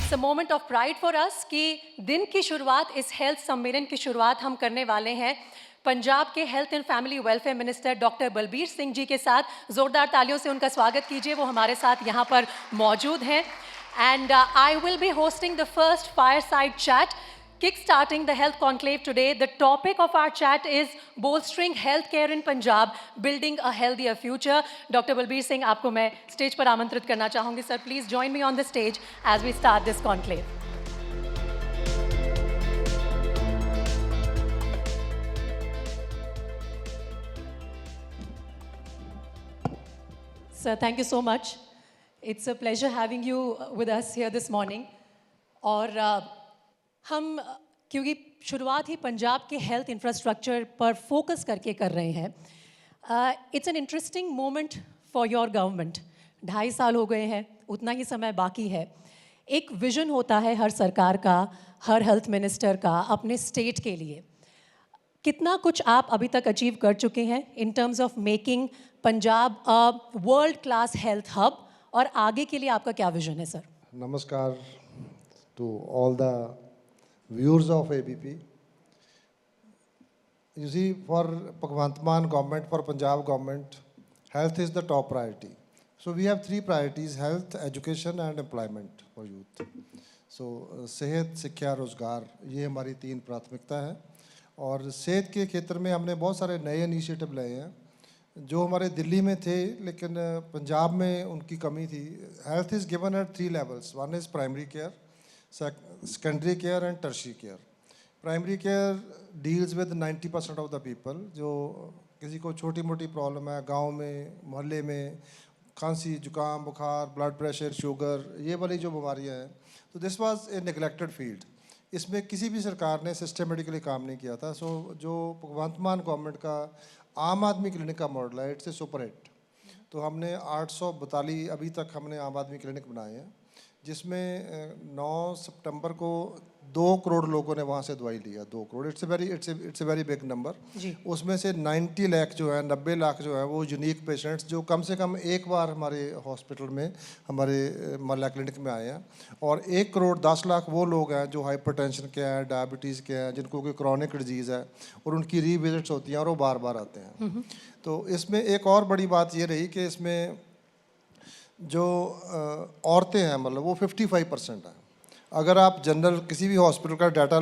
It's a moment of pride for us कि दिन की शुरुआत, इस हेल्थ सम्मेलन की शुरुआत हम करने वाले हैं पंजाब के health and family welfare minister doctor Balbir Singh ji के साथ। ज़ोरदार तालियों से उनका स्वागत कीजिए, वो हमारे साथ यहाँ पर मौजूद हैं। And I will be hosting the first fireside chat, kickstarting the health conclave today. The topic of our chat is bolstering healthcare in Punjab, building a healthier future. Dr. Balbir Singh, आपको मैं stage पर आमंत्रित करना चाहूँगी sir. Please join me on the stage as we start this conclave. Sir, thank you so much. It's a pleasure having you with us here this morning. और हम क्योंकि शुरुआत ही पंजाब के हेल्थ इंफ्रास्ट्रक्चर पर फोकस करके कर रहे हैं, it's an interesting moment for your government. 2.5 साल हो गए हैं, उतना ही समय बाकी है। एक विजन होता है हर सरकार का, हर हेल्थ मिनिस्टर का अपने स्टेट के लिए। कितना कुछ आप अभी तक अचीव कर चुके हैं in terms of making Punjab a world class health hub, और आगे के लिए आपका क्या विजन है सर? नमस्कार to all the viewers of ABP. You see, for Bhagwant Mann government, for Punjab government, health is the top priority. So we have 3 priorities: health, education and employment for youth. So सेहत, शिक्षा, रोजगार, ये हमारी 3 प्राथमिकता है। और सेहत के क्षेत्र में हमने बहुत सारे नए इनिशिएटिव लाए हैं जो हमारे दिल्ली में थे, लेकिन पंजाब में उनकी कमी थी। Health is given at 3 levels. One is primary care, secondary care and tertiary care. Primary care deals with 90% of the people. जो किसी को छोटी मोटी प्रॉब्लम है गांव में, मोहल्ले में, खांसी, जुकाम, बुखार, ब्लड प्रेशर, शुगर, ये वाली जो बीमारियां हैं, तो this was a neglected field. इसमें किसी भी सरकार ने सिस्टमेटिकली काम नहीं किया था। सो जो भगवंत मान गवर्नमेंट का आम आदमी क्लिनिक का मॉडल है, इट्स ए सुपर हिट। तो हमने 842 अभी तक हमने आम आदमी क्लिनिक बनाए हैं, जिसमें 9 सितंबर को 2 करोड़ लोगों ने वहाँ से दवाई लिया। 2 crore, it's a very big number. उसमें से 90 लाख जो है, 90 लाख जो है वो यूनिक पेशेंट्स जो कम से कम एक बार हमारे हॉस्पिटल में, हमारे मल्ला क्लिनिक में आए हैं। और 1 करोड़ 10 लाख वो लोग हैं जो हाइपरटेंशन के हैं, डायबिटीज़ के हैं, जिनको कोई क्रॉनिक डिजीज़ है और उनकी रीविजिट्स होती हैं और वो बार बार आते हैं। तो इसमें एक और बड़ी बात ये रही कि इसमें जो औरतें हैं, मतलब वो 55% है। अगर आप जनरल किसी भी हॉस्पिटल का डाटा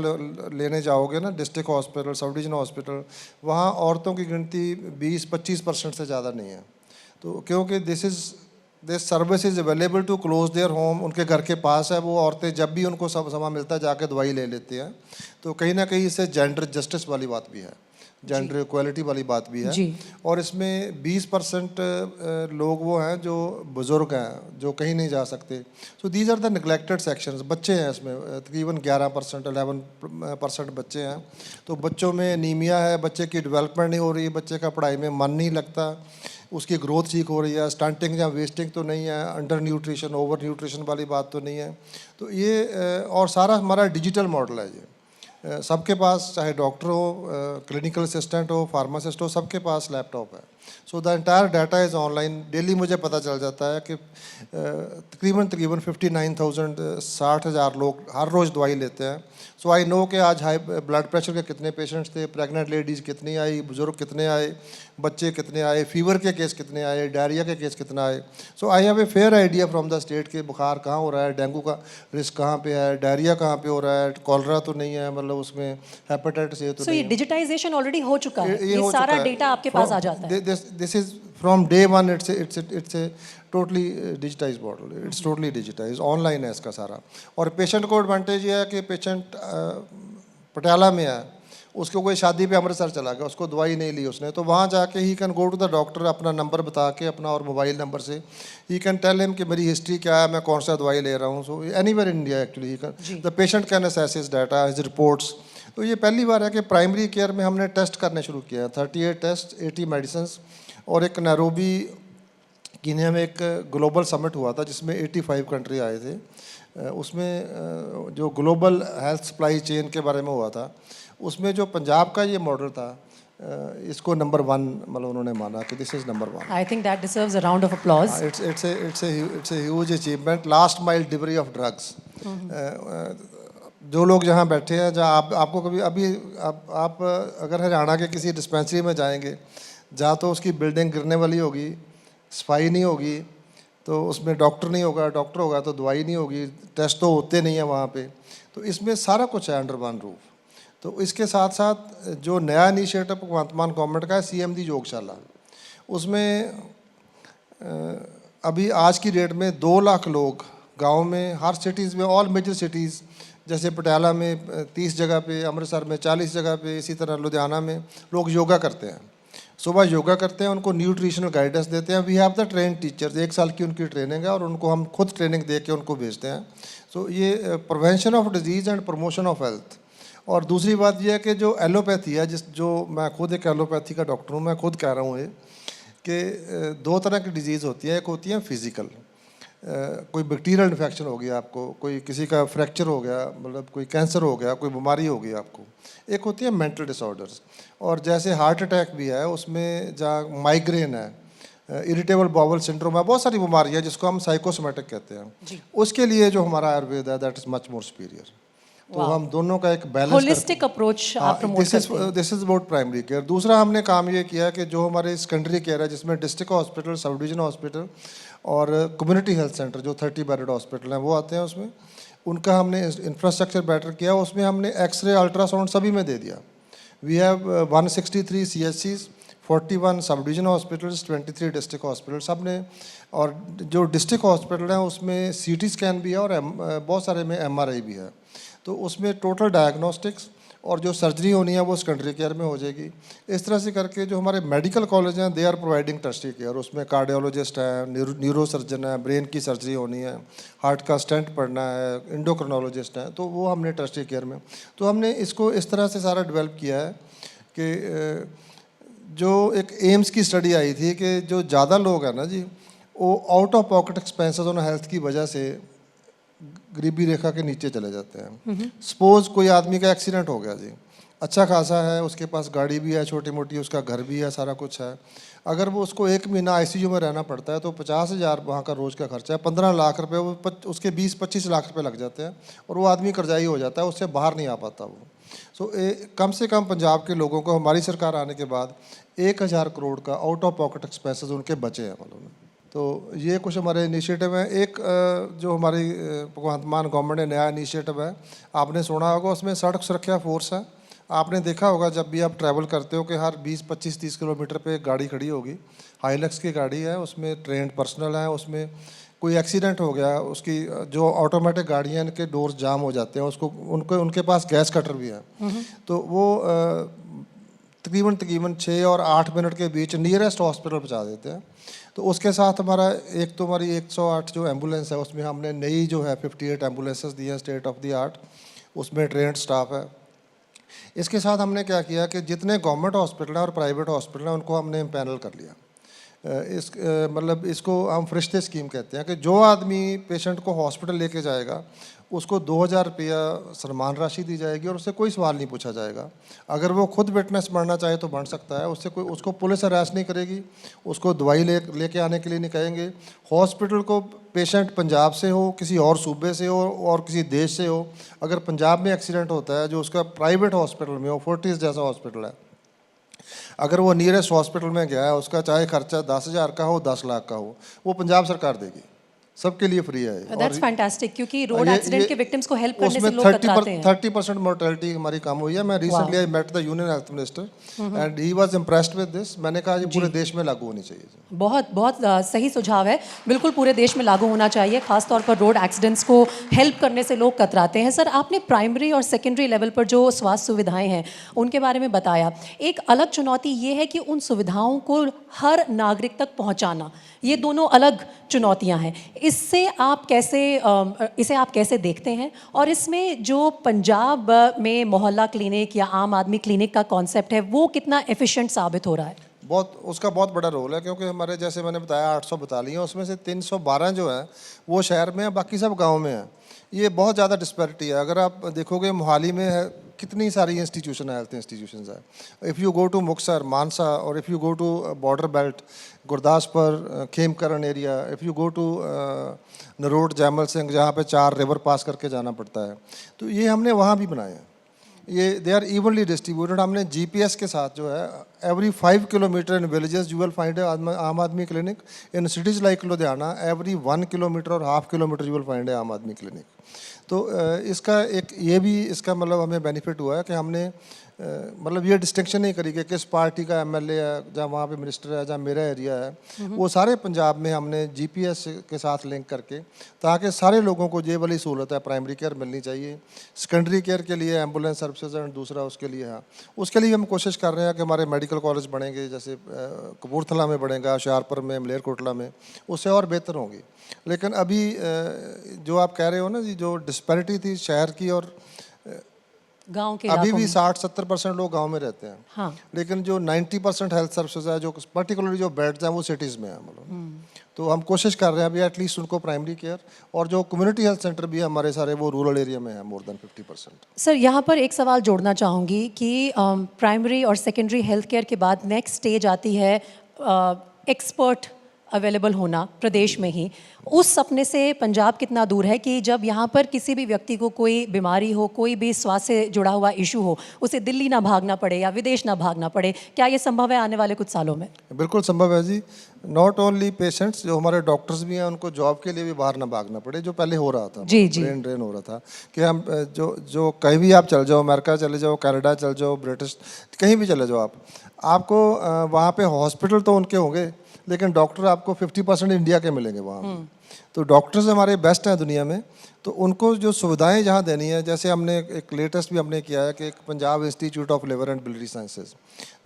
लेने जाओगे ना, district hospital, sub division hospital, वहाँ औरतों की गिनती 20-25% से ज़्यादा नहीं है। तो क्योंकि this service is available to close their home, उनके घर के पास है, वो औरतें जब भी उनको समय मिलता है जाके दवाई ले लेती हैं। तो कहीं ना कहीं इससे जेंडर जस्टिस वाली बात भी है, जेंडर इक्वालिटी वाली बात भी है। और इसमें 20% लोग वो हैं जो बुज़ुर्ग हैं, जो कहीं नहीं जा सकते। So these are the neglected sections. बच्चे हैं इसमें तकरीबन 11%, 11% बच्चे हैं। तो बच्चों में एनीमिया है, बच्चे की डेवलपमेंट नहीं हो रही है, बच्चे का पढ़ाई में मन नहीं लगता, उसकी ग्रोथ ठीक हो रही है, स्टंटिंग या वेस्टिंग तो नहीं है, अंडर न्यूट्रिशन, ओवर न्यूट्रिशन वाली बात तो नहीं है। तो ये और सारा हमारा डिजिटल मॉडल है। ये सबके पास, चाहे डॉक्टर हो, क्लिनिकल असिस्टेंट हो, फार्मासिस्ट हो, सबके पास लैपटॉप है। So the entire data is online. Daily मुझे पता चल जाता है कि तकरीबन 59,000 60,000 लोग हर रोज़ दवाई लेते हैं। सो आई नो कि आज हाई ब्लड प्रेशर के कितने पेशेंट्स थे, प्रेग्नेंट लेडीज़ कितनी आई, बुजुर्ग कितने आए, बच्चे कितने आए, फीवर के केस कितने आए, डायरिया के केस कितना आए। So I have a fair idea from the state के बुखार कहाँ हो रहा है, डेंगू का रिस्क कहाँ पे है, डायरिया कहाँ पे हो रहा है, कॉलरा तो नहीं है, मतलब उसमें हेपेटाइटिस ए तो नहीं है। ये डिजिटाइजेशन ऑलरेडी हो चुका है, ये सारा डेटा आपके पास आ जाता है। This is from day one, it's a totally digitise model, it's totally digitise, online है इसका सारा। और पेशेंट को एडवांटेज ये है कि पेशेंट पटियाला में है, उसको कोई शादी पे अमृतसर चला गया, उसको दवाई नहीं ली उसने, तो वहाँ जाके ही can go to the doctor, अपना नंबर बता के, अपना और मोबाइल नंबर से ही कैन टेल हिम कि मेरी हिस्ट्री क्या है, मैं कौन सा दवाई ले रहा हूँ। So anywhere in India actually he can, the patient can assess his data, his reports. तो ये पहली बार है कि प्राइमरी केयर में हमने टेस्ट करने शुरू किया है। 38 टेस्ट, 80 मेडिसिन। और एक नैरोबी कीनिया में एक ग्लोबल समिट हुआ था जिसमें 85 कंट्री आए थे। उसमें जो ग्लोबल हेल्थ सप्लाई चेन के बारे में हुआ था, उसमें जो पंजाब का ये मॉडल था, इसको नंबर 1 मतलब उन्होंने माना कि this is number 1। I think that deserves a round of applause. It's a huge achievement. Last mile delivery of drugs, जो लोग जहाँ बैठे हैं, जहाँ आपको कभी अभी आप अगर हरियाणा के किसी डिस्पेंसरी में जाएंगे जहाँ तो उसकी बिल्डिंग गिरने वाली होगी, सफाई नहीं होगी, तो उसमें डॉक्टर नहीं होगा, डॉक्टर होगा तो दवाई नहीं होगी, टेस्ट तो होते नहीं हैं वहाँ पे। तो इसमें सारा कुछ है अंडर वन रूफ। तो इसके साथ साथ जो नया इनिशिएटिव भगवंत मान गवर्नमेंट का है, CMD योगशाला, उसमें अभी आज की डेट में 2 लाख लोग गांव में, हर सिटीज़ में, ऑल मेजर सिटीज़, जैसे पटियाला में 30 जगह पे, अमृतसर में 40 जगह पे, इसी तरह लुधियाना में लोग योगा करते हैं। सुबह योगा करते हैं, उनको न्यूट्रिशनल गाइडेंस देते हैं। We have the train teachers, 1 साल की उनकी ट्रेनिंग है और उनको हम खुद ट्रेनिंग दे के उनको भेजते हैं। सो ये prevention of disease and promotion of health. और दूसरी बात यह है कि जो एलोपैथी है, जो मैं खुद एक एलोपैथी का डॉक्टर हूँ, मैं खुद कह रहा हूँ ये कि 2 तरह की डिजीज़ होती है। एक होती है फिजिकल, कोई बैक्टीरियल इन्फेक्शन हो गया आपको, कोई किसी का फ्रैक्चर हो गया, मतलब कोई कैंसर हो गया, कोई बीमारी हो गई आपको। एक होती है मेंटल डिसऑर्डर्स, और जैसे हार्ट अटैक भी है, उसमें जहाँ माइग्रेन है, इरिटेबल बाउल सिंड्रोम है, बहुत सारी बीमारी है जिसको हम साइकोसोमेटिक कहते हैं। उसके लिए जो हमारा आयुर्वेद है, that is much more superior. तो हम दोनों का एक बैलेंस, होलिस्टिक अप्रोच आप प्रमोट करते हैं। This is about primary care. दूसरा हमने काम ये किया कि जो हमारे सेकेंडरी केयर है, जिसमें district hospital, sub division hospital और कम्युनिटी हेल्थ सेंटर, जो 30 बेडेड हॉस्पिटल हैं वो आते हैं, उसमें उनका हमने इंफ्रास्ट्रक्चर बेटर किया। उसमें हमने एक्सरे, अल्ट्रासाउंड सभी में दे दिया। We have 163 CHCs, 41 sub division hospitals, 23 district hospital सब ने। और जो डिस्ट्रिक्ट हॉस्पिटल हैं उसमें CT स्कैन भी है और बहुत सारे में MRI भी है। तो उसमें टोटल डायग्नोस्टिक्स और जो सर्जरी होनी है वो सेकेंडरी केयर में हो जाएगी। इस तरह से करके जो हमारे मेडिकल कॉलेज हैं, they are providing tertiary care. उसमें कार्डियोलॉजिस्ट है, न्यूरो सर्जन है, ब्रेन की सर्जरी होनी है, हार्ट का स्टेंट पड़ना है, इंडोक्रोनोलॉजिस्ट हैं, तो वो हमने टर्शरी केयर में। तो हमने इसको इस तरह से सारा डेवलप किया है कि जो एक एम्स की स्टडी आई थी कि जो ज़्यादा लोग हैं ना जी, वो out of pocket expenses on health की वजह से गरीबी रेखा के नीचे चले जाते हैं। सपोज कोई आदमी का एक्सीडेंट हो गया जी, अच्छा खासा है, उसके पास गाड़ी भी है छोटी मोटी, उसका घर भी है, सारा कुछ है। अगर वो उसको 1 महीना ICU में रहना पड़ता है तो 50,000 वहाँ का रोज़ का खर्चा है, 15 लाख रुपए, वो उसके 20-25 लाख रुपए लग जाते हैं और वो आदमी कर्जाई हो जाता है, उससे बाहर नहीं आ पाता वो। सो कम से कम पंजाब के लोगों को हमारी सरकार आने के बाद 1,000 करोड़ का आउट ऑफ पॉकेट एक्सपेंसेस उनके बचे हैं मालूम है। तो ये कुछ हमारे इनिशिएटिव हैं। एक जो हमारी भगवंत मान गवर्नमेंट ने नया इनिशिएटिव है, आपने सुना होगा, उसमें सड़क सुरक्षा फोर्स है। आपने देखा होगा जब भी आप ट्रैवल करते हो कि हर 20, 25, 30 किलोमीटर पे एक गाड़ी खड़ी होगी, हाईलक्स की गाड़ी है, उसमें ट्रेंड पर्सनल है। उसमें कोई एक्सीडेंट हो गया, उसकी जो ऑटोमेटिक गाड़ियाँ, इनके डोर्स जाम हो जाते हैं, उसको उनके पास गैस कटर भी है, तो वो तकरीबन 6 और 8 मिनट के बीच नियरेस्ट हॉस्पिटल पहुँचा देते हैं। तो उसके साथ हमारा एक तो हमारी 108 जो एम्बुलेंस है, उसमें हमने नई जो है 58 एम्बुलेंसेस दी हैं, स्टेट ऑफ द आर्ट, उसमें ट्रेंड स्टाफ है। इसके साथ हमने क्या किया कि जितने गवर्नमेंट हॉस्पिटल हैं और प्राइवेट हॉस्पिटल हैं उनको हमने पैनल कर लिया। मतलब इसको हम फरिश्ते स्कीम कहते हैं कि जो आदमी पेशेंट को हॉस्पिटल लेके जाएगा उसको 2,000 रुपया सम्मान राशि दी जाएगी और उससे कोई सवाल नहीं पूछा जाएगा। अगर वो खुद विटनेस बनना चाहे तो बन सकता है, उसको पुलिस अरेस्ट नहीं करेगी, उसको दवाई लेके आने के लिए नहीं कहेंगे। हॉस्पिटल को पेशेंट पंजाब से हो, किसी और सूबे से हो और किसी देश से हो, अगर पंजाब में एक्सीडेंट होता है जो उसका प्राइवेट हॉस्पिटल में हो, फोर्टिस जैसा हॉस्पिटल है, अगर वो नियरेस्ट हॉस्पिटल में गया है, उसका चाहे खर्चा 10,000 का हो, 10 लाख का हो, वो पंजाब सरकार देगी, सबके लिए फ्री है। दैट्स फैंटास्टिक, क्योंकि रोड एक्सीडेंट के विक्टिम्स को हेल्प करने से लोग कतराते हैं। 30% मोर्टेलिटी हमारी कम हुई है। मैं recently I met the union health minister and he was impressed with this. मैंने कहा ये पूरे देश में लागू होनी चाहिए। बहुत सही सुझाव है, बिल्कुल पूरे देश में लागू होना चाहिए, खासतौर पर रोड एक्सीडेंट्स को हेल्प करने से लोग कतराते हैं। सर, आपने प्राइमरी और सेकेंडरी लेवल पर जो स्वास्थ्य सुविधाएं हैं उनके बारे में बताया। एक अलग चुनौती ये है कि उन सुविधाओं को हर नागरिक तक पहुंचाना, ये दोनों अलग चुनौतियां हैं। इसे आप कैसे देखते हैं? और इसमें जो पंजाब में मोहल्ला क्लिनिक या आम आदमी क्लिनिक का कॉन्सेप्ट है वो कितना एफिशिएंट साबित हो रहा है? बहुत उसका बहुत बड़ा रोल है, क्योंकि हमारे जैसे मैंने बताया 800 बटालियन, उसमें से 312 जो है वो शहर में है, बाकी सब गांव में है। ये बहुत ज़्यादा डिस्पैरिटी है। अगर आप देखोगे मोहाली में है कितनी सारी इंस्टीट्यूशन है, हेल्थ इंस्टीट्यूशंस है। If you go to Muktsar, Mansa, और if you go to border belt, Gurdaspur, Khemkaran area, if you go to Narot, Jaimal Singh, जहाँ पे 4 रिवर पास करके जाना पड़ता है, तो ये हमने वहाँ भी बनाए हैं। ये दे आर इवनली डिस्ट्रीब्यूटेड। हमने जीपीएस के साथ जो है every 5 kilometre in villages you will find Aam Aadmi clinic, in cities like Ludhiana every 1 kilometre और half kilometre you will find Aam Aadmi clinic. तो इसका एक ये भी इसका मतलब हमें बेनिफिट हुआ है कि हमने मतलब ये डिस्टिंक्शन नहीं करी कि किस पार्टी का एमएलए है, जहाँ वहाँ पे मिनिस्टर है, जहाँ मेरा एरिया है, वो सारे पंजाब में हमने जीपीएस के साथ लिंक करके, ताकि सारे लोगों को ये वाली सहूलत है, प्राइमरी केयर मिलनी चाहिए। सेकेंडरी केयर के लिए एम्बुलेंस सर्विसेज एंड दूसरा उसके लिए है, उसके लिए हम कोशिश कर रहे हैं कि हमारे मेडिकल कॉलेज बढ़ेंगे, जैसे कपूरथला में बढ़ेगा, होशियारपुर में, मलेरकोटला में, उससे और बेहतर होंगी। लेकिन अभी जो आप कह रहे हो ना जी, जो डिस्पैरिटी थी शहर की और गांव के अभी भी में। 60-70% लोग गांव में रहते हैं। हाँ। लेकिन जो 90% हेल्थ सर्विसेज है, जो पर्टिकुलरली जो बेड्स हैं, वो सिटीज़ में है मतलब। तो हम कोशिश कर रहे हैं अभी एटलीस्ट उनको प्राइमरी केयर, और जो कम्युनिटी हेल्थ सेंटर भी है हमारे सारे, वो रूरल एरिया में है मोर देन 50%। सर यहाँ पर एक सवाल जोड़ना चाहूँगी कि प्राइमरी और सेकेंडरी हेल्थ केयर के बाद नेक्स्ट स्टेज आती है एक्सपर्ट अवेलेबल होना प्रदेश में ही। उस सपने से पंजाब कितना दूर है कि जब यहाँ पर किसी भी व्यक्ति को कोई बीमारी हो, कोई भी स्वास्थ्य से जुड़ा हुआ इशू हो, उसे दिल्ली ना भागना पड़े या विदेश ना भागना पड़े? क्या ये संभव है आने वाले कुछ सालों में? बिल्कुल संभव है जी। नॉट ओनली पेशेंट्स, जो हमारे डॉक्टर्स भी हैं, उनको जॉब के लिए भी बाहर ना भागना पड़े, जो पहले हो रहा था। जी जी। ब्रेन ड्रेन हो रहा था कि हम जो कहीं भी आप चल जाओ, अमेरिका चले जाओ, कनाडा चल जाओ, ब्रिटिश कहीं भी चले जाओ, आपको वहाँ पे हॉस्पिटल तो उनके होंगे, लेकिन डॉक्टर आपको 50% इंडिया के मिलेंगे वहाँ पे। तो डॉक्टर्स हमारे बेस्ट हैं दुनिया में, तो उनको जो सुविधाएं जहाँ देनी है, जैसे हमने एक लेटेस्ट भी हमने किया है कि एक Punjab institute of liver and biliary sciences,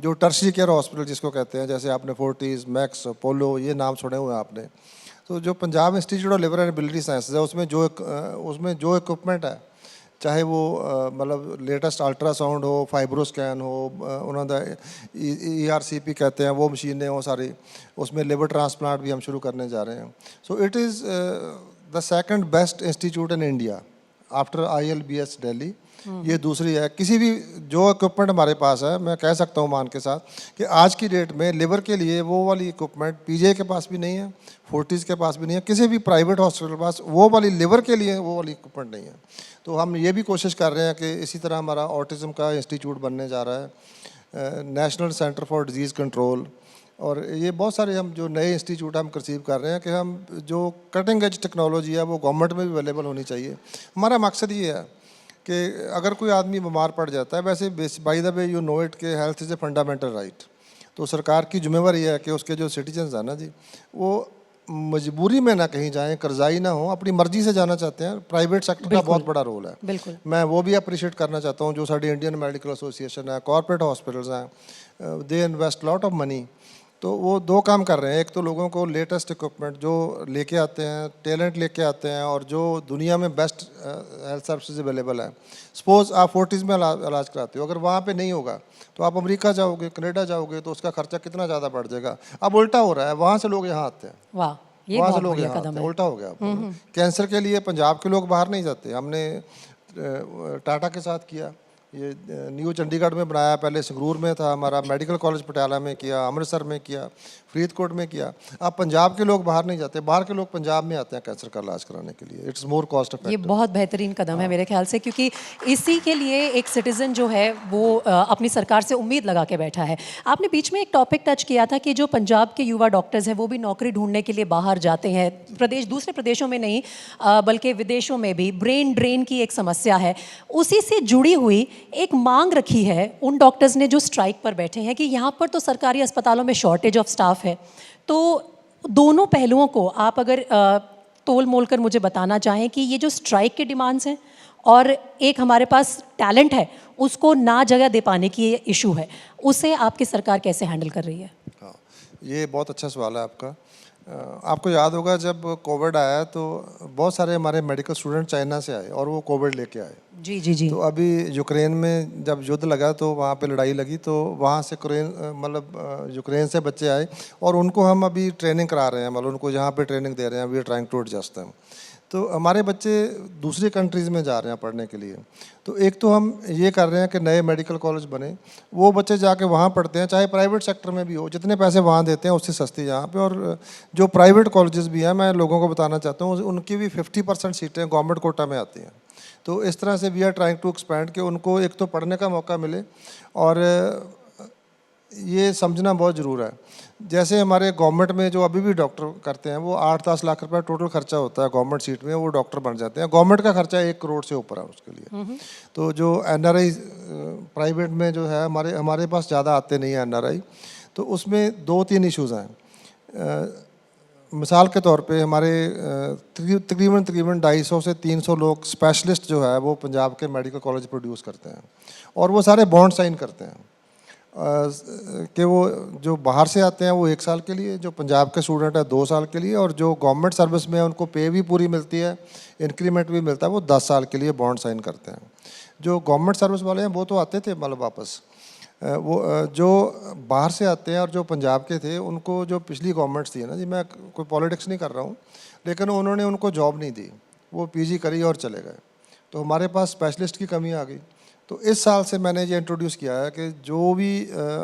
जो टर्शरी केयर हॉस्पिटल जिसको कहते हैं, जैसे आपने फोर्टिस, मैक्स, अपोलो, ये नाम सुने हुए हैं आपने। तो जो Punjab institute of liver and biliary sciences है, उसमें जो इक्विपमेंट है, चाहे वो मतलब लेटेस्ट अल्ट्रासाउंड हो, फाइब्रो स्कैन हो, उन्होंने ERCP कहते हैं, वो मशीनें हो सारी, उसमें लिवर ट्रांसप्लांट भी हम शुरू करने जा रहे हैं। So it is the second best institute in India after ILBS Delhi. ये दूसरी है। किसी भी जो इक्विपमेंट हमारे पास है, मैं कह सकता हूँ मान के साथ कि आज की डेट में लिवर के लिए वो वाली इक्विपमेंट PJ के पास भी नहीं है, फोर्टिस के पास भी नहीं है, किसी भी प्राइवेट हॉस्पिटल के पास वो वाली लिवर के लिए वो वाली इक्विपमेंट नहीं है। तो हम ये भी कोशिश कर रहे हैं कि इसी तरह हमारा ऑटिज़म का इंस्टीट्यूट बनने जा रहा है, national centre for disease control, और ये बहुत सारे हम जो नए इंस्टीट्यूट हम कंसीव कर रहे हैं कि हम जो कटिंग एज टेक्नोलॉजी है वो गवर्नमेंट में भी अवेलेबल होनी चाहिए। हमारा मकसद ये है कि अगर कोई आदमी बीमार पड़ जाता है, वैसे by the way you know it कि health is a fundamental right, तो सरकार की जिम्मेवारी है कि उसके जो सिटीजन्स हैं ना जी, वो मजबूरी में ना कहीं जाएं, कर्जाई ना हो, अपनी मर्जी से जाना चाहते हैं। प्राइवेट सेक्टर का बहुत बड़ा रोल है। बिल्कुल। मैं वो भी अप्रिशिएट करना चाहता हूँ, जो साड़ी इंडियन मेडिकल एसोसिएशन है, कॉर्पोरेट हॉस्पिटल्स हैं, they invest lot of money. तो वो 2 काम कर रहे हैं, एक तो लोगों को लेटेस्ट इक्विपमेंट जो लेके आते हैं, टैलेंट लेके आते हैं, और जो दुनिया में बेस्ट हेल्थ सर्विसेज अवेलेबल है। सपोज आप फोर्टिस में इलाज कराते हो, अगर वहाँ पे नहीं होगा तो आप अमेरिका जाओगे, कनाडा जाओगे, तो उसका खर्चा कितना ज़्यादा बढ़ जाएगा। अब उल्टा हो रहा है, वहाँ से लोग यहाँ आते हैं। वाह, ये वहाँ से बहुत लोग बढ़िया यहाँ आते कदम हैं, है। उल्टा हो गया। कैंसर के लिए पंजाब के लोग बाहर नहीं जाते। हमने टाटा के साथ किया, ये न्यू चंडीगढ़ में बनाया, पहले संगरूर में था हमारा, मेडिकल कॉलेज पटियाला में किया, अमृतसर में किया, फरीदकोट में किया। अब पंजाब के लोग बाहर नहीं जाते, बाहर के लोग पंजाब में आते हैं कैंसर का इलाज कराने के लिए। It's more cost effective. ये बहुत बेहतरीन कदम है मेरे ख्याल से, क्योंकि इसी के लिए एक सिटीजन जो है वो अपनी सरकार से उम्मीद लगा के बैठा है। आपने बीच में एक टॉपिक टच किया था कि जो पंजाब के युवा डॉक्टर्स हैं वो भी नौकरी ढूंढने के लिए बाहर जाते हैं, दूसरे प्रदेशों में नहीं बल्कि विदेशों में भी। ब्रेन ड्रेन की एक समस्या है, उसी से जुड़ी हुई एक मांग रखी है उन डॉक्टर्स ने जो स्ट्राइक पर बैठे हैं कि यहाँ पर तो सरकारी अस्पतालों में शॉर्टेज ऑफ स्टाफ है। तो दोनों पहलुओं को आप अगर तोल मोल कर मुझे बताना चाहें कि ये जो स्ट्राइक के डिमांड्स हैं और एक हमारे पास टैलेंट है उसको ना जगह दे पाने की ये इशू है, उसे आपकी सरकार कैसे हैंडल कर रही है? हाँ, ये बहुत अच्छा सवाल है आपका। आपको याद होगा जब कोविड आया तो बहुत सारे हमारे मेडिकल स्टूडेंट चाइना से आए और वो कोविड लेके आए। जी जी जी। तो अभी यूक्रेन में जब युद्ध लगा तो वहाँ पे लड़ाई लगी तो वहाँ से यूक्रेन से बच्चे आए और उनको हम अभी ट्रेनिंग करा रहे हैं, मतलब उनको यहाँ पे ट्रेनिंग दे रहे हैं। We are trying to adjust them. तो हमारे बच्चे दूसरी कंट्रीज़ में जा रहे हैं पढ़ने के लिए। तो एक तो हम ये कर रहे हैं कि नए मेडिकल कॉलेज बने, वो बच्चे जाके वहाँ पढ़ते हैं, चाहे प्राइवेट सेक्टर में भी हो, जितने पैसे वहाँ देते हैं उससे सस्ती यहाँ पे। और जो प्राइवेट कॉलेजेस भी हैं, मैं लोगों को बताना चाहता हूँ, उनकी भी 50% सीटें गवर्नमेंट कोटा में आती हैं। तो इस तरह से we are trying to expand कि उनको एक तो पढ़ने का मौका मिले और ये समझना बहुत ज़रूरी है। जैसे हमारे गवर्नमेंट में जो अभी भी डॉक्टर करते हैं वो 8-10 लाख रुपए टोटल खर्चा होता है गवर्नमेंट सीट में, वो डॉक्टर बन जाते हैं। गवर्नमेंट का खर्चा 1 करोड़ से ऊपर है उसके लिए। तो जो एनआरआई प्राइवेट में जो है, हमारे पास ज़्यादा आते नहीं हैं एनआरआई। तो उसमें 2-3 इश्यूज़ हैं। मिसाल के तौर पे हमारे तकरीबन 250 से 300 लोग स्पेशलिस्ट जो है वो पंजाब के मेडिकल कॉलेज प्रोड्यूस करते हैं और वो सारे बॉन्ड साइन करते हैं कि वो जो बाहर से आते हैं वो 1 साल के लिए, जो पंजाब के स्टूडेंट है 2 साल के लिए, और जो गवर्नमेंट सर्विस में है उनको पे भी पूरी मिलती है, इंक्रीमेंट भी मिलता है, वो 10 साल के लिए बॉन्ड साइन करते हैं। जो गवर्नमेंट सर्विस वाले हैं वो तो आते थे मतलब वापस, वो जो बाहर से आते हैं और जो पंजाब के थे उनको जो पिछली गवर्नमेंट्स थी ना जी, मैं कोई पॉलिटिक्स नहीं कर रहा हूँ, लेकिन उन्होंने उनको जॉब नहीं दी, वो पीजी करी और चले गए। तो हमारे पास स्पेशलिस्ट की कमी आ गई। तो इस साल से मैंने ये इंट्रोड्यूस किया है कि जो भी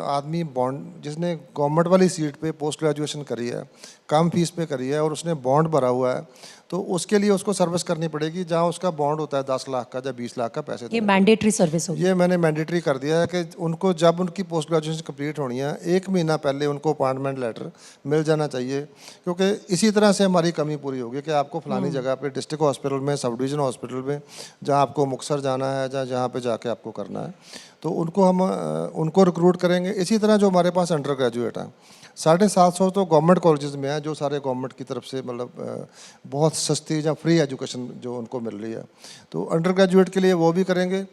आदमी बॉन्ड, जिसने गवर्नमेंट वाली सीट पे पोस्ट ग्रेजुएशन करी है, कम फीस पे करी है और उसने बॉन्ड भरा हुआ है, तो उसके लिए उसको सर्विस करनी पड़ेगी जहाँ उसका बॉन्ड होता है 10 लाख का या 20 लाख का पैसे। ये मैंडेटरी सर्विस होगी। ये मैंने मैंडेटरी कर दिया है कि उनको जब उनकी पोस्ट ग्रेजुएशन कंप्लीट होनी है 1 महीना पहले उनको अपॉइंटमेंट लेटर मिल जाना चाहिए, क्योंकि इसी तरह से हमारी कमी पूरी होगी कि आपको फलानी जगह पे डिस्ट्रिक्ट हॉस्पिटल में, सब डिवीज़न हॉस्पिटल में, जहाँ आपको मुक्तसर जाना है या जहाँ पे जाके आपको करना है, तो उनको रिक्रूट करेंगे। इसी तरह जो हमारे पास अंडर ग्रेजुएट हैं 750 तो गवर्नमेंट कॉलेजेस में है, जो सारे गवर्नमेंट की तरफ से मतलब बहुत सस्ती या फ्री एजुकेशन जो उनको मिल रही है। तो अंडर ग्रेजुएट के लिए वो भी करेंगे।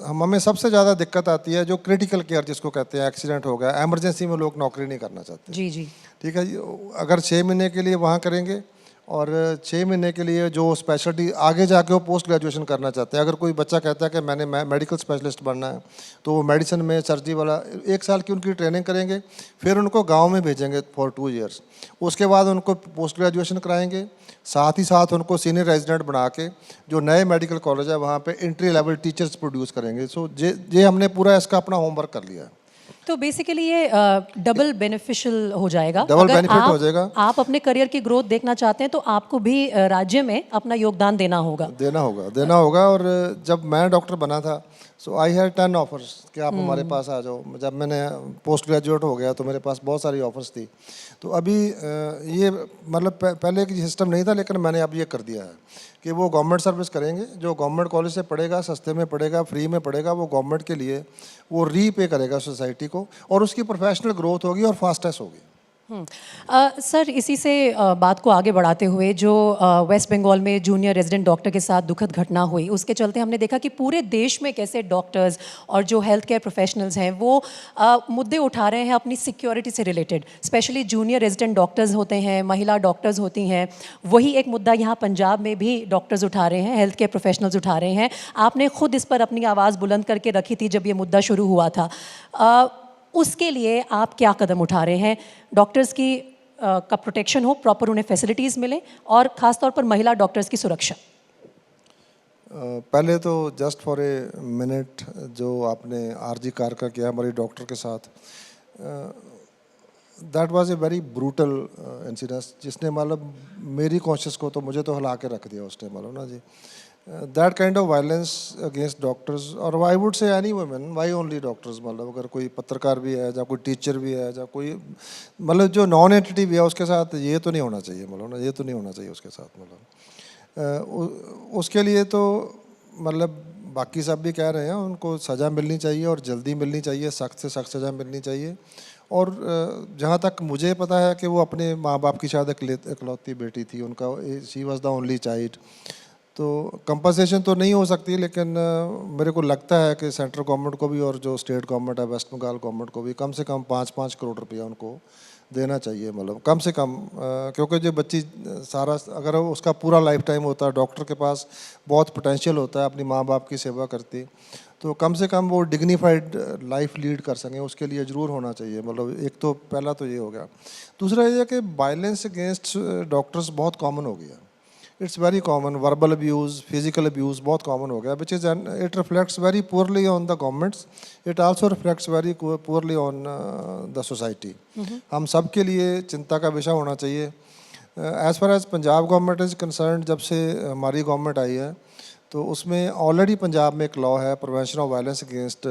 हमें सबसे ज़्यादा दिक्कत आती है जो क्रिटिकल केयर जिसको कहते हैं, एक्सीडेंट हो गया, एमरजेंसी में लोग नौकरी नहीं करना चाहते। जी जी। ठीक है जी, अगर 6 महीने के लिए वहाँ करेंगे और 6 महीने के लिए जो स्पेशलिटी आगे जाके वो पोस्ट ग्रेजुएशन करना चाहते हैं। अगर कोई बच्चा कहता है कि मैंने मेडिकल स्पेशलिस्ट बनना है, तो वो मेडिसिन में सर्जरी वाला 1 साल की उनकी ट्रेनिंग करेंगे, फिर उनको गांव में भेजेंगे फॉर 2 ईयर्स। उसके बाद उनको पोस्ट ग्रेजुएशन कराएंगे, साथ ही साथ उनको सीनियर रेजिडेंट बना के जो नए मेडिकल कॉलेज है वहाँ पे एंट्री लेवल टीचर्स प्रोड्यूस करेंगे। सो ये हमने पूरा इसका अपना होमवर्क कर लिया है। तो बेसिकली ये डबल बेनिफिशियल हो जाएगा। डबल अगर बेनिफिट हो जाएगा। आप अपने करियर की ग्रोथ देखना चाहते हैं तो आपको भी राज्य में अपना योगदान देना होगा। और जब मैं डॉक्टर बना था, सो आई हैड 10 ऑफर्स कि आप हमारे पास आ जाओ। जब मैंने पोस्ट ग्रेजुएट हो गया तो मेरे पास बहुत सारी ऑफर्स थी। तो अभी ये मतलब पहले की सिस्टम नहीं था, लेकिन मैंने अब ये कर दिया है कि वो गवर्नमेंट सर्विस करेंगे। जो गवर्नमेंट कॉलेज से पढ़ेगा, सस्ते में पढ़ेगा, फ्री में पढ़ेगा, वो गवर्नमेंट के लिए वो रीपे करेगा सोसाइटी को, और उसकी प्रोफेशनल ग्रोथ होगी और फास्टेस्ट होगी। सर, इसी से बात को आगे बढ़ाते हुए जो वेस्ट बंगाल में जूनियर रेजिडेंट डॉक्टर के साथ दुखद घटना हुई, उसके चलते हमने देखा कि पूरे देश में कैसे डॉक्टर्स और जो हेल्थ केयर प्रोफेशनल्स हैं वो मुद्दे उठा रहे हैं अपनी सिक्योरिटी से related. Specially junior resident doctors होते हैं, महिला डॉक्टर्स होती हैं, वही एक मुद्दा यहाँ पंजाब में भी डॉक्टर्स उठा रहे हैं, हेल्थ केयर प्रोफेशनल्स उठा रहे हैं। आपने खुद इस पर अपनी आवाज़ बुलंद करके रखी थी जब ये मुद्दा शुरू हुआ था। उसके लिए आप क्या कदम उठा रहे हैं? डॉक्टर्स की का प्रोटेक्शन हो, प्रॉपर उन्हें फैसिलिटीज़ मिले, और ख़ास तौर पर महिला डॉक्टर्स की सुरक्षा। पहले तो जस्ट फॉर ए मिनट जो आपने आरजी कार का किया हमारी डॉक्टर के साथ, that was a very brutal incidence, जिसने मतलब मेरी कॉन्शियस को तो मुझे तो हिला के रख दिया उसने, मालूम ना जी। That kind of violence against doctors, और I would say any women, why only doctors, मतलब अगर कोई पत्रकार भी है या कोई टीचर भी है या कोई मतलब जो नॉन एंटिटी भी है उसके साथ ये तो नहीं होना चाहिए, मतलब ना, ये तो नहीं होना चाहिए उसके साथ। मतलब उसके लिए तो मतलब बाकी सब भी कह रहे हैं उनको सज़ा मिलनी चाहिए और जल्दी मिलनी चाहिए, सख्त से सख्त सज़ा मिलनी चाहिए। और जहाँ तक मुझे पता है कि वो अपने माँ बाप की शायद इकलौती बेटी थी, उनका she was the only child. तो कंपनसेशन तो नहीं हो सकती, लेकिन मेरे को लगता है कि सेंट्रल गवर्नमेंट को भी और जो स्टेट गवर्नमेंट है वेस्ट बंगाल गवर्नमेंट को भी कम से कम 5-5 करोड़ रुपया उनको देना चाहिए, मतलब कम से कम, क्योंकि जो बच्ची सारा अगर उसका पूरा लाइफ टाइम होता है, डॉक्टर के पास बहुत पोटेंशियल होता है अपनी माँ बाप की सेवा करती, तो कम से कम वो डिग्निफाइड लाइफ लीड कर सकें, उसके लिए ज़रूर होना चाहिए। मतलब एक तो पहला तो ये हो गया। दूसरा ये है कि वायलेंस अगेंस्ट डॉक्टर्स बहुत कॉमन हो गया, it's very common, verbal abuse, physical abuse बहुत कॉमन हो गया, which is it reflects very poorly on the governments, it also reflects very poorly on the society. हम सब के लिए चिंता का विषय होना चाहिए। As far as Punjab government is concern, जब से हमारी गवर्नमेंट आई है तो उसमें ऑलरेडी पंजाब में एक लॉ है prevention of violence against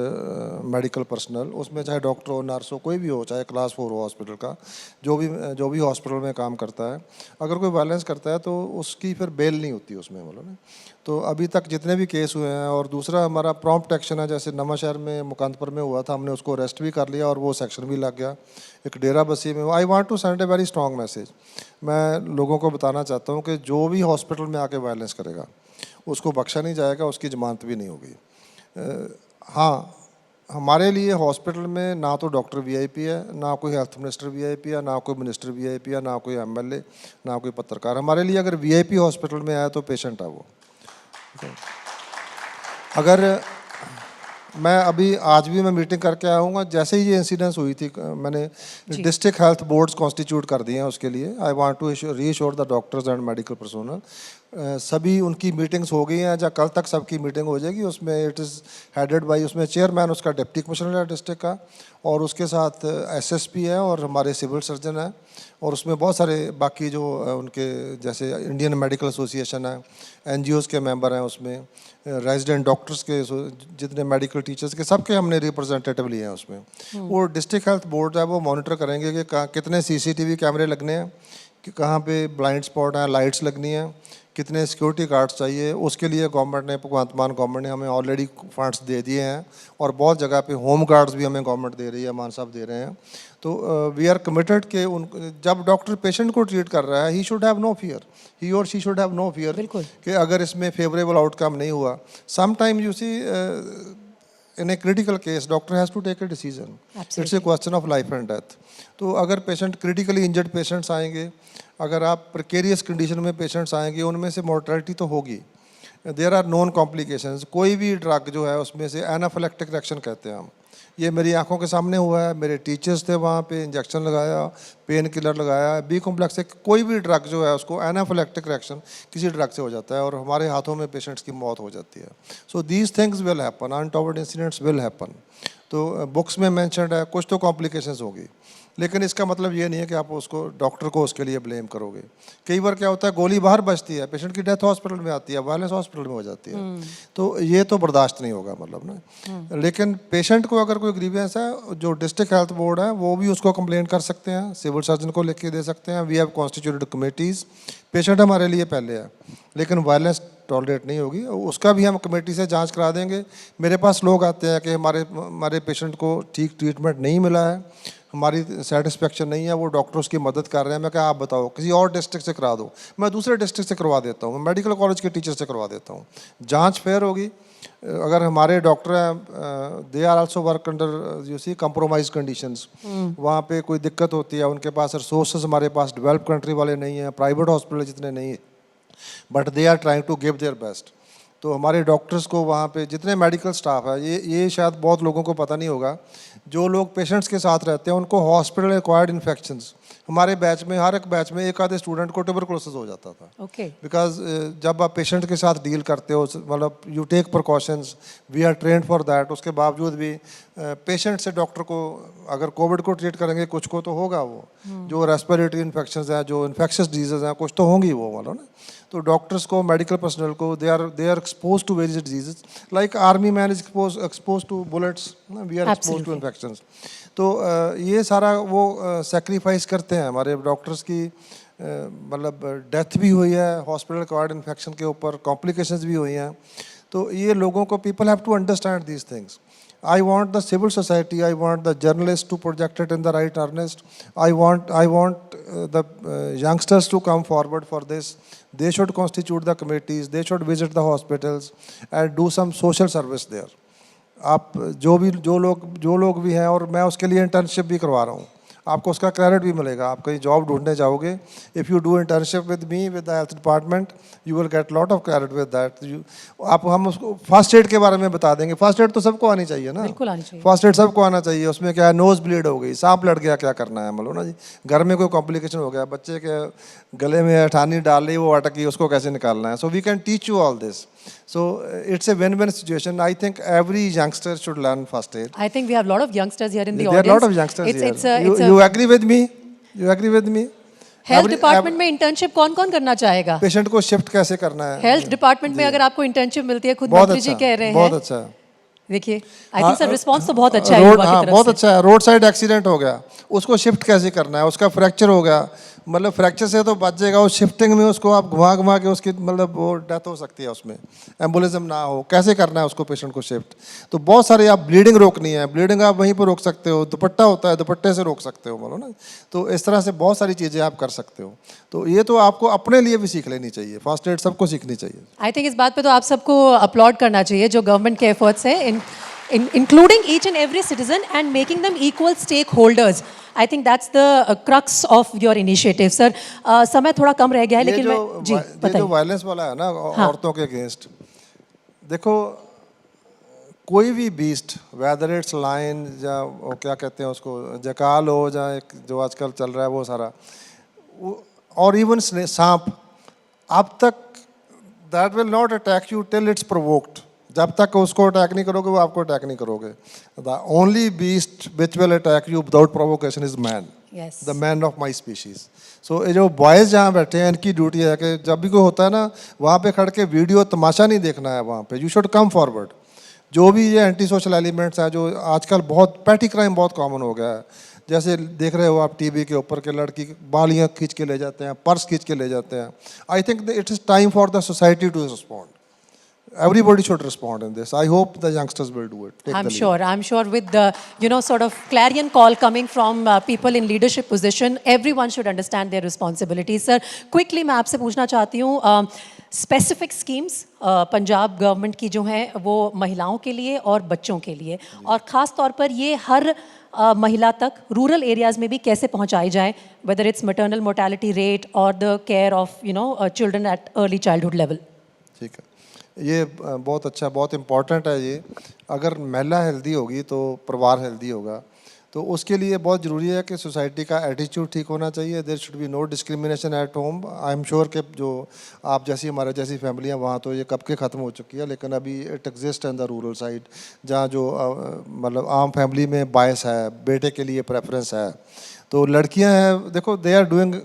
medical personnel, उसमें चाहे डॉक्टर हो, नर्स हो, कोई भी हो, चाहे क्लास 4 हो हॉस्पिटल का, जो भी हॉस्पिटल में काम करता है, अगर कोई वायलेंस करता है तो उसकी फिर बेल नहीं होती उसमें, मतलब। तो अभी तक जितने भी केस हुए हैं, और दूसरा हमारा प्रॉम्प्ट एक्शन है, जैसे नवांशहर में मुकंदपुर में हुआ था, हमने उसको अरेस्ट भी कर लिया और वो सेक्शन भी लग गया। एक डेरा बसी में, I want to send a very strong message, मैं लोगों को बताना चाहता हूँ कि जो भी हॉस्पिटल में आके वायलेंस करेगा उसको बख्शा नहीं जाएगा, उसकी जमानत भी नहीं होगी। हाँ, हमारे लिए हॉस्पिटल में ना तो डॉक्टर वीआईपी है, ना कोई हेल्थ मिनिस्टर वीआईपी है, ना कोई मिनिस्टर वीआईपी है, ना कोई एमएलए, ना कोई पत्रकार। हमारे लिए अगर वीआईपी हॉस्पिटल में आया तो पेशेंट है वो। अगर मैं अभी आज भी मैं मीटिंग करके आया हूँ, जैसे ही ये इंसिडेंस हुई थी, मैंने डिस्ट्रिक्ट हेल्थ बोर्ड्स कॉन्स्टिट्यूट कर दिए हैं उसके लिए। I want to reassure the doctors and medical personal, सभी उनकी मीटिंग्स हो गई हैं, या कल तक सबकी मीटिंग हो जाएगी। उसमें इट इज़ हेडेड बाई, उसमें चेयरमैन उसका डिप्टी कमिश्नर है डिस्ट्रिक्ट का, और उसके साथ एसएसपी है और हमारे सिविल सर्जन है, और उसमें बहुत सारे बाकी जो उनके जैसे इंडियन मेडिकल एसोसिएशन है, एनजीओज़ के मेंबर हैं, उसमें रेजिडेंट डॉक्टर्स के जितने मेडिकल टीचर्स के सबके हमने रिप्रेजेंटेटिव लिए हैं उसमें। वो डिस्ट्रिक्ट हेल्थ बोर्ड है, वो मॉनिटर करेंगे कि कितने सीसीटीवी कैमरे लगने हैं, कि कहाँ पे ब्लाइंड स्पॉट हैं, लाइट्स लगनी है, कितने सिक्योरिटी गार्ड्स चाहिए। उसके लिए गवर्नमेंट ने, भगवंत मान गवर्नमेंट ने हमें ऑलरेडी फंड्स दे दिए हैं, और बहुत जगह पे होम गार्ड्स भी हमें गवर्नमेंट दे रही है, मान साहब दे रहे हैं। तो वी आर कमिटेड कि उन जब डॉक्टर पेशेंट को ट्रीट कर रहा है, he should have no fear, he और she should have no fear कि अगर इसमें फेवरेबल आउटकम नहीं हुआ। Some time you see in a critical case doctor has to take a decision, it's a question of life and death. तो अगर patient critically injured patients आएंगे, अगर आप प्रिकेरियस कंडीशन में पेशेंट्स आएंगे, उनमें से मोर्टेलिटी तो होगी। There are non complications. कोई भी ड्रग जो है उसमें से एनाफिलेक्टिक रिएक्शन कहते हैं हम, ये मेरी आंखों के सामने हुआ है, मेरे टीचर्स थे वहाँ पे, इंजेक्शन लगाया, पेन किलर लगाया, बी कॉम्प्लेक्स से कोई भी ड्रग जो है उसको एनाफिलेक्टिक रिएक्शन किसी ड्रग से हो जाता है, और हमारे हाथों में पेशेंट्स की मौत हो जाती है। So these things will happen, untoward incidents will happen. तो बुक्स में मैंशनड है, कुछ तो कॉम्प्लिकेशंस होगी, लेकिन इसका मतलब ये नहीं है कि आप उसको डॉक्टर को उसके लिए ब्लेम करोगे। कई बार क्या होता है, गोली बाहर बचती है, पेशेंट की डेथ हॉस्पिटल में आती है, वायलेंस हॉस्पिटल में हो जाती है, तो ये तो बर्दाश्त नहीं होगा, मतलब ना। लेकिन पेशेंट को अगर कोई ग्रीवियंस है, जो डिस्ट्रिक्ट हेल्थ बोर्ड है वो भी उसको कंप्लेन कर सकते हैं, सिविल सर्जन को लिख के दे सकते हैं। We have constituted committees. Patient हमारे लिए पहले है, लेकिन वायलेंस टॉलरेट नहीं होगी, उसका भी हम कमेटी से जांच करा देंगे। मेरे पास लोग आते हैं कि हमारे पेशेंट को ठीक ट्रीटमेंट नहीं मिला है, हमारी सेटिस्फेक्शन नहीं है, वो डॉक्टर उसकी मदद कर रहे हैं। मैं क्या, आप बताओ, किसी और डिस्ट्रिक्ट से करा दो, मैं दूसरे डिस्ट्रिक्ट से करवा देता हूँ, मेडिकल कॉलेज के टीचर से करवा देता हूँ, जांच फेयर होगी। अगर हमारे डॉक्टर हैं, they are also work under you see compromise conditions, वहाँ पे कोई दिक्कत होती है, उनके पास रिसोर्सेज हमारे पास डेवलप कंट्री वाले नहीं हैं, प्राइवेट हॉस्पिटल जितने नहीं है, but they are trying to give their best. तो हमारे डॉक्टर्स को वहाँ पे जितने मेडिकल स्टाफ है, ये शायद बहुत लोगों को पता नहीं होगा, जो लोग पेशेंट्स के साथ रहते हैं उनको हॉस्पिटल एक्वायर्ड इन्फेक्शंस, हमारे बैच में, हर एक बैच में एक आधे स्टूडेंट को ट्यूबरकुलोसिस हो जाता था। बिकॉज जब आप पेशेंट के साथ डील करते हो, मतलब you take precautions, we are trained for that. उसके बावजूद भी पेशेंट से डॉक्टर को, अगर कोविड को ट्रीट करेंगे, कुछ को तो होगा वो, जो रेस्पिरेटरी इन्फेक्शंस हैं, जो इन्फेक्शस डिजीज़ हैं, कुछ तो होंगी वो, मतलब ना। तो डॉक्टर्स को, मेडिकल पर्सनल को, they are expose to various diseases, like army man is expose to bullets, we are expose to infections. तो ये सारा वो सेक्रीफाइस करते हैं हमारे डॉक्टर्स की, मतलब डेथ भी हुई है हॉस्पिटल एक्वायर्ड इन्फेक्शन के ऊपर, कॉम्प्लिकेशंस भी हुई हैं। तो ये लोगों को, people have to understand these things. I want the civil society, I want the journalists to project it in the right earnest. I want the youngsters to come forward for this. They should constitute the committees, they should visit the hospitals and do some social service there. आप जो लोग भी हैं, और मैं उसके लिए internship भी करवा रहा हूँ, आपको उसका क्रेडिट भी मिलेगा. आप कहीं जॉब ढूंढने जाओगे, if you do internship with me with the health department, you will get lot of credit with that. हम उसको फर्स्ट एड के बारे में बता देंगे. फर्स्ट एड तो सबको आनी चाहिए ना, बिल्कुल आनी चाहिए. फर्स्ट एड सबको आना चाहिए. उसमें क्या है, नोज ब्लीड हो गई, सांप लड़ गया, क्या करना है मतलब ना जी. घर में कोई कॉम्प्लिकेशन हो गया, बच्चे के गले में अठानी डाल ली, वो अटकी, उसको कैसे निकालना है. So we can teach you all this. So it's a win-win situation. I think every youngster should learn first aid. I think we have a lot of youngsters here in the There audience. are a lot of youngsters here. You agree with me? You agree with me? Health department में internship कौन कौन करना चाहेगा? Patient को shift कैसे करना है? Health department में अगर आपको इंटर्नशिप मिलती है, खुद मंत्री जी कह रहे हैं, बहुत अच्छा. देखिए, आई थिंक सर रिस्पांस तो बहुत अच्छा है युवा की तरफ से. बहुत अच्छा है. रोड साइड एक्सीडेंट हो गया, उसको शिफ्ट कैसे करना है? उसका फ्रैक्चर हो गया, मतलब फ्रैक्चर से तो बच जाएगा, उस शिफ्टिंग में उसको आप घुमा के उसकी मतलब वो डेथ हो सकती है, उसमें एम्बुलेंसम ना हो, कैसे करना है उसको पेशेंट को शिफ्ट. तो बहुत सारे, आप ब्लीडिंग रोकनी है, ब्लीडिंग आप वहीं पर रोक सकते हो. दुपट्टा होता है, दुपट्टे से रोक सकते हो, बोलो ना. तो इस तरह से बहुत सारी चीज़ें आप कर सकते हो. तो ये तो आपको अपने लिए भी सीख लेनी चाहिए. फर्स्ट एड सबको सीखनी चाहिए. आई थिंक इस बात पे तो आप सबको अपलॉड करना चाहिए जो गवर्नमेंट के एफर्ट्स है, including each and every citizen and making them equal stakeholders. I think that's the crux of your initiative, sir. समय थोड़ा कम रह गया है, लेकिन मैं जी बताइए. जो वायलेंस वाला है ना औरतों के अगेंस्ट, देखो कोई भी बीस्ट, वेदर इट्स लाइन या वो क्या कहते हैं उसको, जकाल हो, या जो आजकल चल रहा है वो सारा, और इवन सांप, अब तक that will not attack you till it's provoked. जब तक उसको अटैक नहीं करोगे, वो आपको अटैक नहीं करोगे. The only beast which will attack you without provocation is man, the man of my species. So ये जो बॉयज़ जहाँ बैठे हैं, इनकी ड्यूटी है कि जब भी कोई होता है ना, वहाँ पे खड़ के वीडियो तमाशा नहीं देखना है. वहाँ पे यू शुड कम फॉरवर्ड. जो भी ये एंटी सोशल एलिमेंट्स हैं, जो आजकल बहुत पैटी क्राइम बहुत कॉमन हो गया है, जैसे देख रहे हो आप टीवी के ऊपर के लड़की बालियाँ खींच के ले जाते हैं, पर्स खींच के ले जाते हैं. I think it is time for the society to respond. Everybody should respond in this. I hope the youngsters will do it. I'm sure with the, sort of clarion call coming from people in leadership position, everyone should understand their responsibilities. Sir, quickly मैं आपसे पूछना चाहती हूँ, specific schemes Punjab government की जो हैं वो महिलाओं के लिए और बच्चों के लिए, और ख़ास तौर पर ये हर महिला तक रूरल एरियाज़ में भी कैसे पहुंचाई जाए, whether it's maternal mortality rate और the care of children at early childhood level. ठीक है, ये बहुत अच्छा, बहुत इम्पॉर्टेंट है ये. अगर महिला हेल्दी होगी तो परिवार हेल्दी होगा. तो उसके लिए बहुत ज़रूरी है कि सोसाइटी का एटीट्यूड ठीक होना चाहिए. There should be no discrimination at home. I am sure कि जो आप जैसी, हमारे जैसी फैमिलियाँ, वहाँ तो ये कब के ख़त्म हो चुकी है, लेकिन अभी it exist in the rural side, जहाँ जो मतलब आम फैमिली में बायस है, बेटे के लिए प्रेफरेंस है. तो लड़कियाँ हैं, देखो they are doing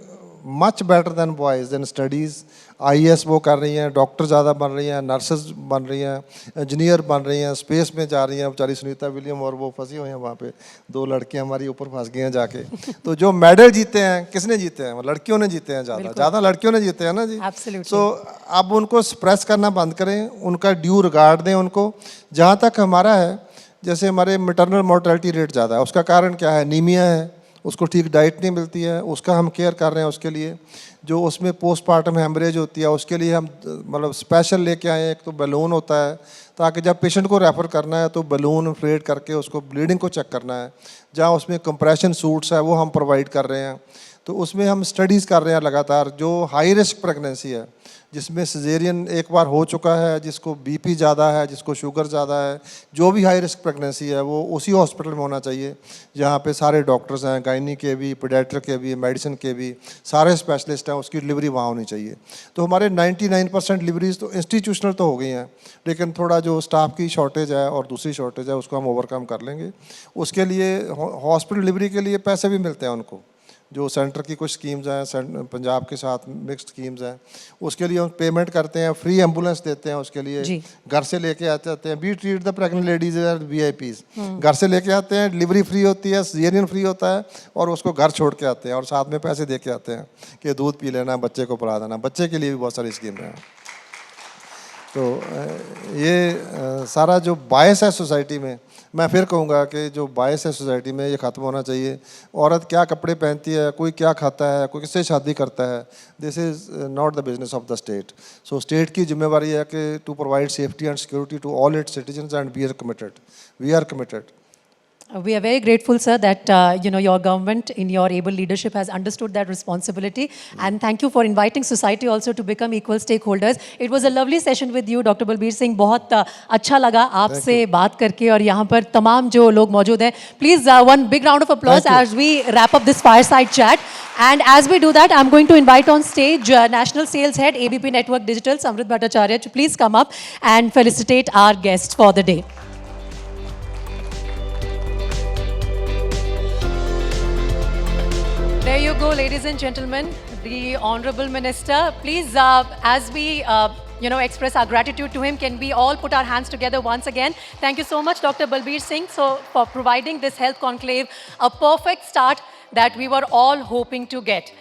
much better than boys in studies. IAS वो कर रही हैं, डॉक्टर ज़्यादा बन रही हैं, नर्सेज बन रही हैं, इंजीनियर बन रही हैं, स्पेस में जा रही हैं. बेचारी सुनीता विलियम और वो फंसी हुई हैं वहाँ पे, 2 लड़कियाँ हमारी ऊपर फंस गई हैं जाके. तो जो मेडल जीते हैं, किसने जीते हैं? लड़कियों ने जीते हैं, ज़्यादा लड़कियों ने जीते हैं ना जी. सो अब उनको सप्रेस करना बंद करें, उनका ड्यू रिगार्ड दें उनको. जहाँ तक हमारा है, जैसे हमारे मैटरनल मोर्टेलिटी रेट ज़्यादा है, उसका कारण क्या है? नीमिया है, उसको ठीक डाइट नहीं मिलती है, उसका हम केयर कर रहे हैं. उसके लिए जो उसमें पोस्टमार्टम हेमरेज होती है, उसके लिए हम मतलब स्पेशल लेके आए हैं. एक तो बलून होता है, ताकि जब पेशेंट को रेफ़र करना है तो बलून इन्फ्लेट करके उसको ब्लीडिंग को चेक करना है. जहाँ उसमें कंप्रेशन सूट्स है वो हम प्रोवाइड कर रहे हैं. तो उसमें हम स्टडीज़ कर रहे हैं लगातार. जो हाई रिस्क प्रेगनेंसी है, जिसमें सिजेरियन एक बार हो चुका है, जिसको बीपी ज़्यादा है, जिसको शुगर ज़्यादा है, जो भी हाई रिस्क प्रेगनेंसी है वो उसी हॉस्पिटल में होना चाहिए जहाँ पे सारे डॉक्टर्स हैं, गायनी के भी, पीडियाट्रिक के भी, मेडिसिन के भी, सारे स्पेशलिस्ट हैं. उसकी डिलीवरी वहाँ होनी चाहिए. तो हमारे 99% डिलीवरीज तो इंस्टीट्यूशनल तो हो गई हैं, लेकिन थोड़ा जो स्टाफ की शॉर्टेज है और दूसरी शॉर्टेज है, उसको हम ओवरकम कर लेंगे. उसके लिए हॉस्पिटल डिलीवरी के लिए पैसे भी मिलते हैं उनको. जो सेंटर की कुछ स्कीम्स हैं, पंजाब के साथ मिक्स्ड स्कीम्स हैं, उसके लिए हम पेमेंट करते हैं, फ्री एम्बुलेंस देते हैं. उसके लिए घर से लेके आते हैं. We treat the pregnant ladies and VIPs. घर से लेके आते हैं, डिलीवरी फ्री होती है, सिजेरियन फ्री होता है, और उसको घर छोड़ के आते हैं, और साथ में पैसे दे के आते हैं कि दूध पी लेना, बच्चे को पढ़ा देना. बच्चे के लिए भी बहुत सारी स्कीम हैं. तो ये सारा जो बायस है सोसाइटी में, मैं फिर कहूँगा कि जो बायस है सोसाइटी में ये ख़त्म होना चाहिए। औरत क्या कपड़े पहनती है, कोई क्या खाता है, कोई किससे शादी करता है, this is not the business of the state. So state की जिम्मेवारी है कि to provide safety and security to all its citizens and we are committed. We are very grateful, sir, that your government in your able leadership has understood that responsibility. And thank you for inviting society also to become equal stakeholders. It was a lovely session with you, Dr. Balbir Singh. बहुत अच्छा लगा आपसे बात करके और यहाँ पर तमाम जो लोग मौजूद हैं. Please one big round of applause as we wrap up this fireside chat. And as we do that, I'm going to invite on stage National Sales Head, ABP Network Digital, Samrit Bhattacharya, to please come up and felicitate our guests for the day. There you go, ladies and gentlemen, the Honorable Minister. Please, as we express our gratitude to him, can we all put our hands together once again? Thank you so much, Dr. Balbir Singh, for providing this health conclave, a perfect start that we were all hoping to get.